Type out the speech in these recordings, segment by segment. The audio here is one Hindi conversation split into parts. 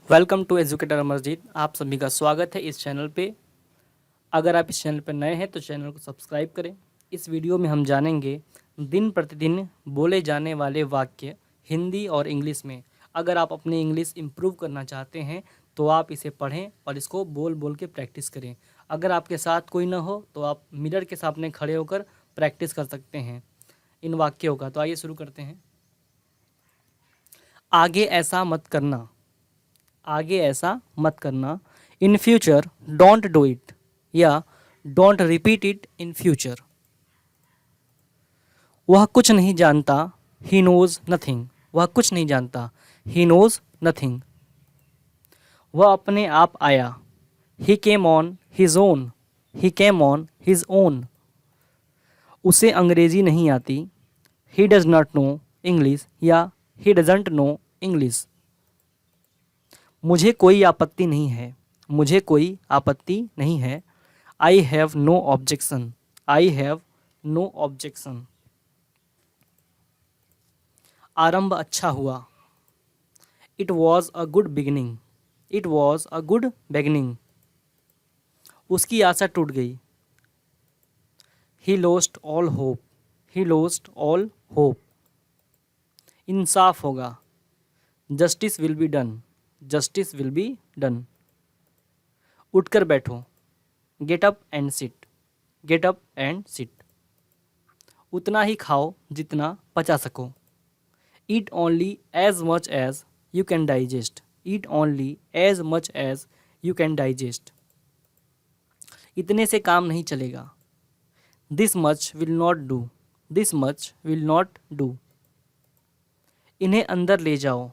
Welcome to educator Amarjeet. आप सभी का स्वागत है इस चैनल पे। अगर आप इस चैनल पर नए हैं तो चैनल को सब्सक्राइब करें। इस वीडियो में हम जानेंगे दिन प्रतिदिन बोले जाने वाले वाक्य हिंदी और इंग्लिश में। अगर आप अपनी इंग्लिश इम्प्रूव करना चाहते हैं तो आप इसे पढ़ें और इसको बोल बोल के प्रैक्टिस करें। अगर आपके साथ कोई ना हो तो आप मिरर के सामने खड़े होकर प्रैक्टिस कर सकते हैं इन वाक्यों का। तो आइए शुरू करते हैं। आगे ऐसा मत करना। आगे ऐसा मत करना। In future don't do it या don't repeat it in future. वह कुछ नहीं जानता। He knows nothing. वह कुछ नहीं जानता। He knows nothing. वह अपने आप आया। He came on his own. He came on his own. उसे अंग्रेजी नहीं आती। He does not know English या ही डजेंट नो इंग्लिश। मुझे कोई आपत्ति नहीं है। मुझे कोई आपत्ति नहीं है। I have no objection. I have no objection. आरंभ अच्छा हुआ। It was a good beginning. It was a good beginning. उसकी आशा टूट गई। He lost all hope. He lost all hope. इंसाफ होगा। Justice will be done. Justice will be done. उठकर बैठो। Get up and sit. Get up and sit. उतना ही खाओ जितना पचा सको। Eat only as much as you can digest. Eat only as much as you can digest. इतने से काम नहीं चलेगा। This much will not do. This much will not do. इन्हें अंदर ले जाओ।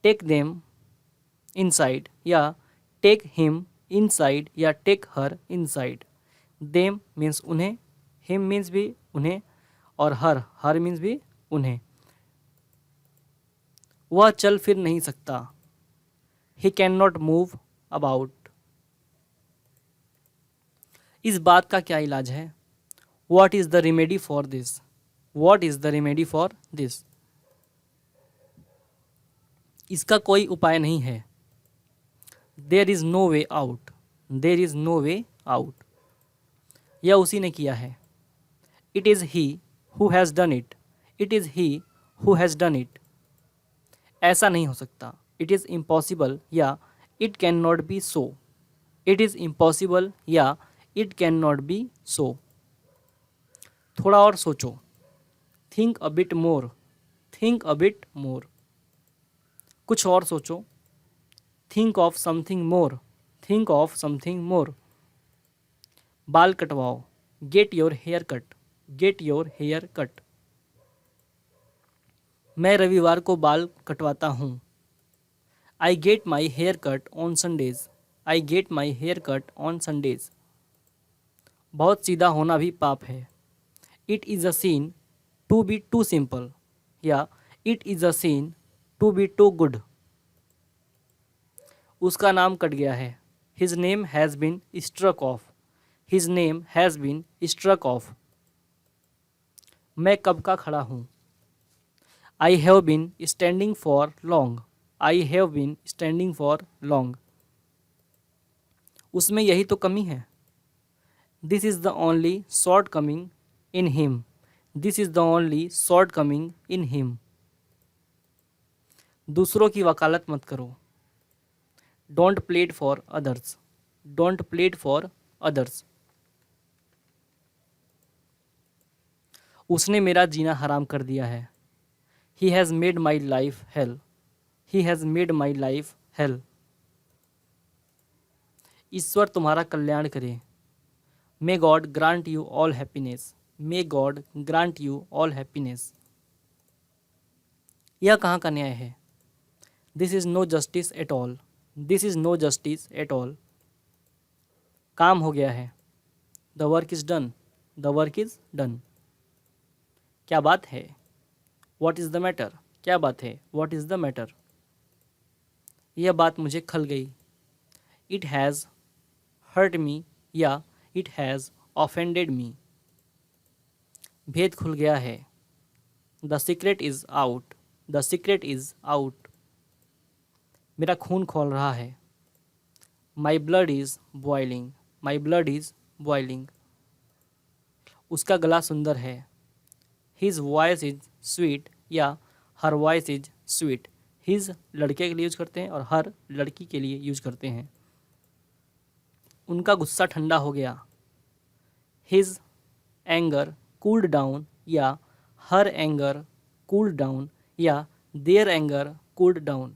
टेक देम इनसाइड या टेक हिम इनसाइड या take her inside. Them means उन्हें, हिम मीन्स भी उन्हें, और हर मीन्स भी उन्हें। वह चल फिर नहीं सकता। He can not move about. इस बात का क्या इलाज है। What is the remedy for this. What is the remedy for this. इसका कोई उपाय नहीं है। There is no way out. There is no way out. यह उसी ने किया है। It is he who has done it. It is he who has done it. ऐसा नहीं हो सकता। इट इज़ इम्पॉसिबल या it can not be so. It is impossible या it can not be so. थोड़ा और सोचो। Think a bit more. Think a bit more. कुछ और सोचो। Think of something more. Think of something more. बाल कटवाओ। Get your hair cut. Get your hair cut. मैं रविवार को बाल कटवाता हूँ। I get my hair cut on Sundays. I get my hair cut on Sundays. बहुत सीधा होना भी पाप है। It is a sin to be too simple या it is a sin to be too good. उसका नाम कट गया है। His name has been struck off. His name has been struck off. मैं कब का खड़ा हूँ। I have been standing for long. I have been standing for long. उसमें यही तो कमी है। This is the only shortcoming in him. This is the only shortcoming in him. दूसरों की वकालत मत करो। Don't plead for others. Don't plead for others. उसने मेरा जीना हराम कर दिया है। He has made my life hell. He has made my life hell. ईश्वर तुम्हारा कल्याण करे। May God grant you all happiness. May God grant you all happiness. यह कहाँ का न्याय है। This is no justice at all. This is no justice at all. काम हो गया है। The work is done. The work is done. क्या बात है। What is the matter. क्या बात है। What is the matter. यह बात मुझे खल गई। इट हैज़ हर्ट मी या इट हैज़ ऑफेंडेड मी। भेद खुल गया है। The secret is out. The secret is out. मेरा खून खौल रहा है। My blood is boiling, my blood is boiling. उसका गला सुंदर है। हिज वॉइस इज स्वीट या her voice is sweet. His लड़के के लिए यूज करते हैं और हर लड़की के लिए यूज करते हैं। उनका गुस्सा ठंडा हो गया। हिज एंगर कूल्ड डाउन या हर एंगर कूल्ड डाउन या their anger cooled down.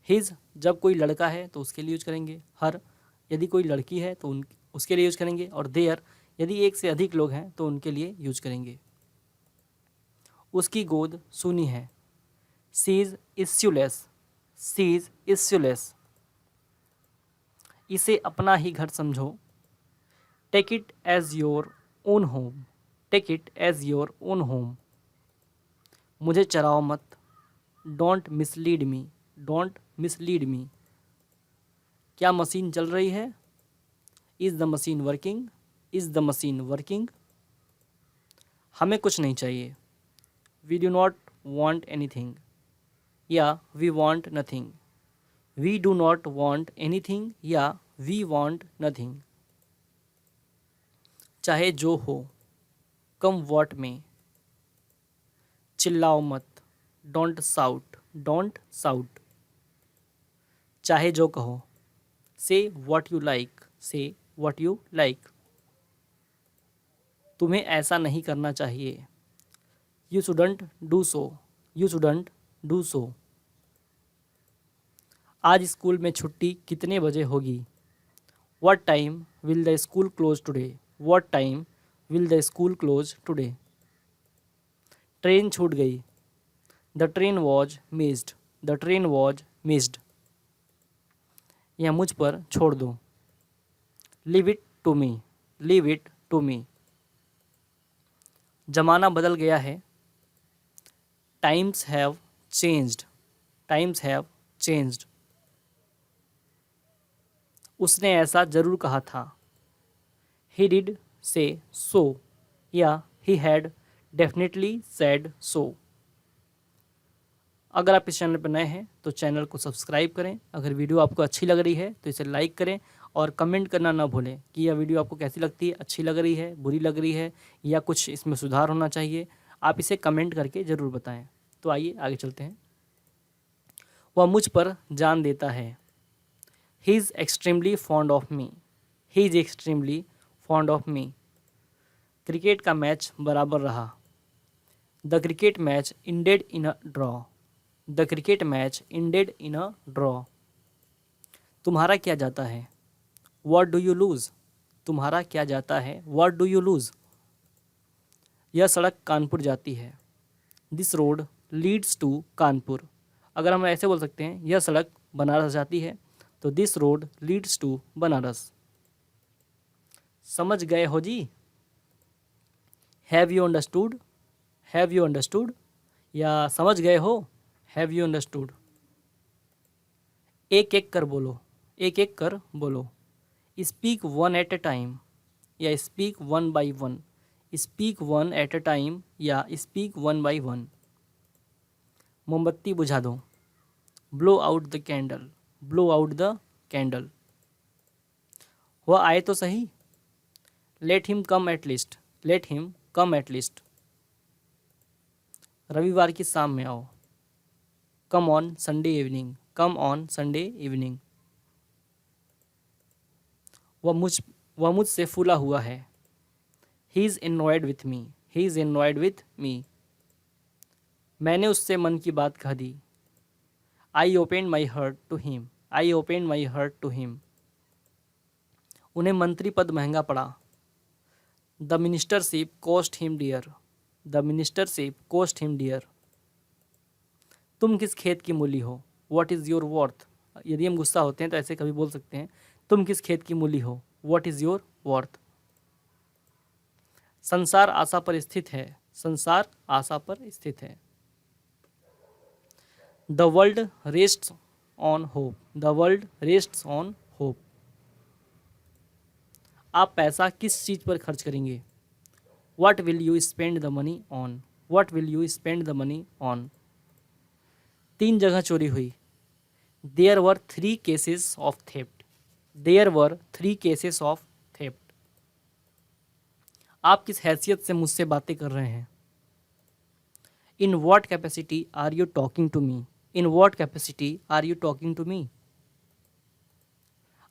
His जब कोई लड़का है तो उसके लिए यूज करेंगे, हर यदि कोई लड़की है तो उसके लिए यूज करेंगे, और देयर यदि एक से अधिक लोग हैं तो उनके लिए यूज करेंगे। उसकी गोद सूनी है। She is issueless, she is issueless. इसे अपना ही घर समझो। Take it as your own home, take it as your own home. मुझे चराओ मत। Don't mislead me, don't mislead me. क्या मशीन चल रही है? Is the machine working, is the machine working. हमें कुछ नहीं चाहिए। We do not want anything या we want nothing. We do not want anything या वी वॉन्ट नथिंग। चाहे जो हो, कम वॉट में। चिल्लाओ मत। Don't shout, don't shout. चाहे जो कहो। Say what you like, say what you like. तुम्हें ऐसा नहीं करना चाहिए। You shouldn't do so, you shouldn't do so. आज स्कूल में छुट्टी कितने बजे होगी? What time will the school close today, what time will the school close today. Train छूट गई। The train was missed, the train was missed. यह मुझ पर छोड़ दो। Leave it to me, leave it to me. ज़माना बदल गया है। Times have changed, times have changed. उसने ऐसा ज़रूर कहा था। ही डिड से सो या he had definitely said so. अगर आप इस चैनल पर नए हैं तो चैनल को सब्सक्राइब करें। अगर वीडियो आपको अच्छी लग रही है तो इसे लाइक करें और कमेंट करना ना भूलें कि यह वीडियो आपको कैसी लगती है, अच्छी लग रही है, बुरी लग रही है या कुछ इसमें सुधार होना चाहिए। आप इसे कमेंट करके ज़रूर बताएं। तो आइए आगे चलते हैं। वह मुझ पर जान देता है। He is extremely fond of me, he is extremely fond of me. Cricket का मैच बराबर रहा। The cricket match ended in a draw, the cricket match ended in a draw. तुम्हारा क्या जाता है? व्हाट डू यू लूज़, तुम्हारा क्या जाता है? What do you lose. यह सड़क कानपुर जाती है। This road leads to Kanpur. अगर हम ऐसे बोल सकते हैं, यह सड़क बनारस जाती है, तो this road leads to Banaras. समझ गए हो जी? Have you understood, have you understood या समझ गए हो, हैव यू अंडरस्टूड। एक एक कर बोलो, एक एक कर बोलो। Speak one at a time या speak one by one. Speak one at a time या स्पीक वन बाई वन। मोमबत्ती बुझा दो। Blow out the candle, blow out the candle. वह आए तो सही। Let him come at least, let him come at least. रविवार की शाम में आओ। Come on Sunday evening, come on Sunday evening. वह मुझसे फूला हुआ है। He is annoyed with me, he is annoyed with me. मैंने उससे मन की बात कह दी। I open my heart to him, I open my heart to him. उन्हें मंत्री पद महंगा पड़ा। The ministership cost him dear, the ministership cost him dear. तुम किस खेत की मूली हो? What is your worth. यदि हम गुस्सा होते हैं तो ऐसे कभी बोल सकते हैं, तुम किस खेत की मूली हो? What is your worth. संसार आशा पर स्थित है, संसार आशा पर स्थित है। The world rests on hope, the world rests on hope. आप पैसा किस चीज़ पर खर्च करेंगे? What will you spend the money on, what will you spend the money on. 3 जगह चोरी हुई। There were 3 cases of theft. There were 3 cases of theft. आप किस हैसियत से मुझसे बातें कर रहे हैं? In what capacity are you talking to me? In what capacity are you talking to me?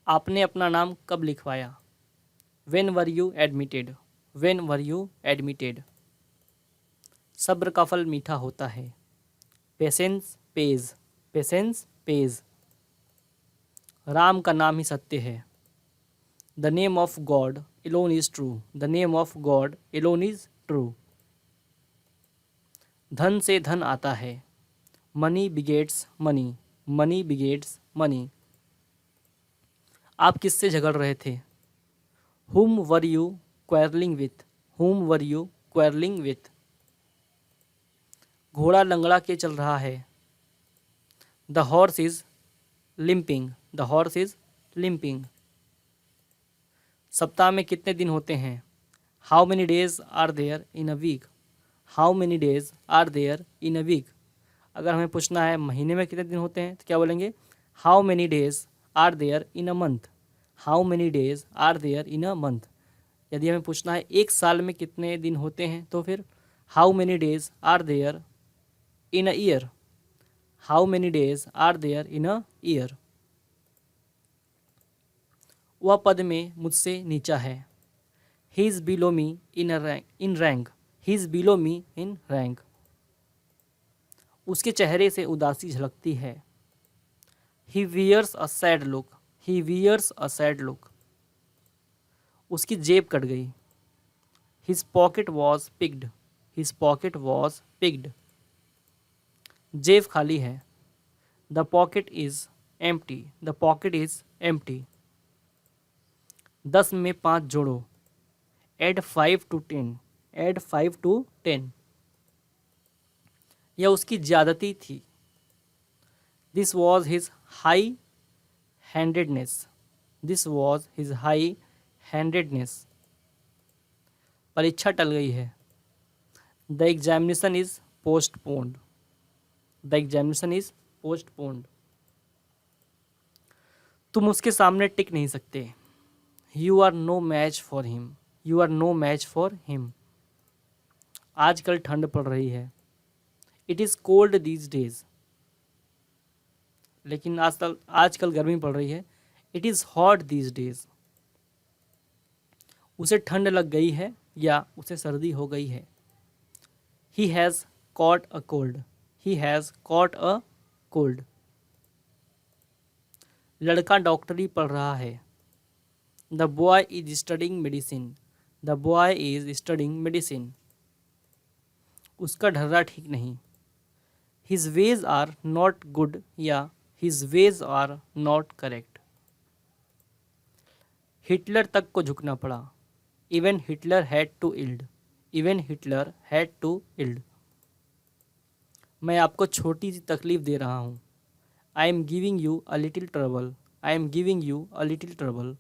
आपने अपना नाम कब लिखवाया? When were you admitted? When were you admitted? सब्र का फल मीठा होता है। Patience pays. Patience pays. Ram का नाम ही सत्य है। The name of God alone is true. The name of God alone is true. धन से धन आता है। Money begets money. Money begets money. आप किससे झगड़ रहे थे? हुम वर यू क्वेरलिंग विथ? हुम वर यू क्वेरलिंग विथ? घोड़ा लंगड़ा के चल रहा है। The horse is limping. The horse is limping. सप्ताह में कितने दिन होते हैं? How many days are there in a week? How many days are there in a week? अगर हमें पूछना है महीने में कितने दिन होते हैं तो क्या बोलेंगे? How many days are there in a month? How many days are there in a month? यदि हमें पूछना है एक साल में कितने दिन होते हैं तो फिर how many days are there in a year? How many days are there in a year? वह पद में मुझसे नीचा है। He is below me in rank. He is below me in rank. उसके चेहरे से उदासी झलकती है। He wears a sad look. He wears a sad look. उसकी जेब कट गई। His pocket was picked. His pocket was picked. जेब खाली है। The pocket is empty. The pocket is empty. 10 में 5 जोड़ो। Add 5 to 10। Add 5 to 10। यह उसकी ज्यादती थी। This was his high handedness. This was his high handedness. परीक्षा टल गई है। The examination is postponed. The examination is postponed. तुम उसके सामने टिक नहीं सकते। You are no match for him. You are no match for him. आजकल ठंड पड़ रही है। It is cold these days. लेकिन आजकल गर्मी पड़ रही है। It is hot these days. उसे ठंड लग गई है या उसे सर्दी हो गई है। He has caught a cold. He has caught a cold. लड़का डॉक्टरी पढ़ रहा है। The boy is studying medicine. The boy is studying medicine. उसका ढर्रा ठीक नहीं। His ways are not good या his ways are not correct. Hitler तक को झुकना पड़ा। Even Hitler had to yield. Even Hitler had to yield. मैं आपको छोटी सी तकलीफ दे रहा हूँ। I am giving you a little trouble. I am giving you a little trouble.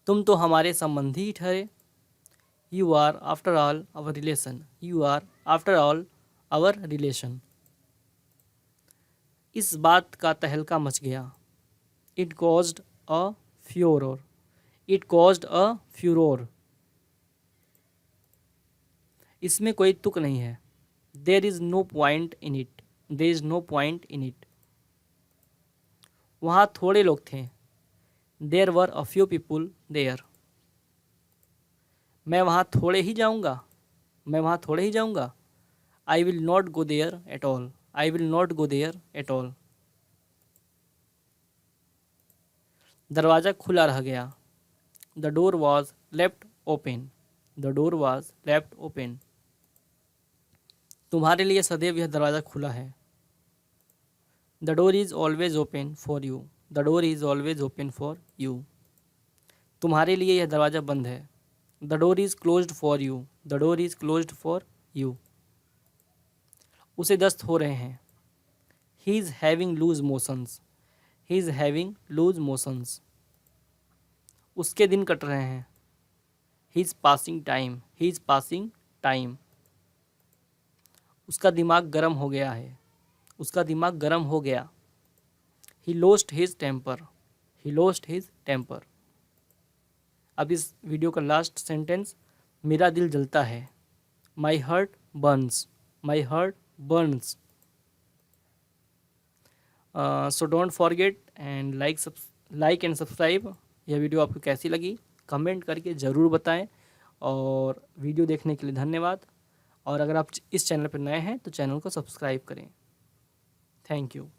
तुम तो हमारे संबंधी ही ठहरे। You are after all our relation. You are after all our relation. इस बात का तहलका मच गया। It caused a furore. It caused a furore. इसमें कोई तुक नहीं है। There is no point in it. There is no point in it. वहाँ थोड़े लोग थे। There were a few people there. मैं वहाँ थोड़े ही जाऊँगा। मैं वहाँ थोड़े ही जाऊँगा। I will not go there at all. I will not go there at all. दरवाज़ा खुला रह गया। The door was left open. The door was left open. तुम्हारे लिए सदैव यह दरवाज़ा खुला है। The door is always open for you. The door is always open for you. तुम्हारे लिए यह दरवाज़ा बंद है। The door is closed for you. The door is closed for you. उसे दस्त हो रहे हैं। He is having loose motions. He is having loose motions. उसके दिन कट रहे हैं। He is passing time. He is passing time. उसका दिमाग गर्म हो गया है। उसका दिमाग गर्म हो गया। ही लोस्ट हिज टेम्पर, ही लोस्ट हिज टेम्पर। अब इस वीडियो का लास्ट सेंटेंस, मेरा दिल जलता है, my heart Burns, my heart Burns. So don't forget and like and subscribe. यह वीडियो आपको कैसी लगी कमेंट करके ज़रूर बताएं, और वीडियो देखने के लिए धन्यवाद। और अगर आप इस चैनल पर नए हैं तो चैनल को सब्सक्राइब करें। Thank you.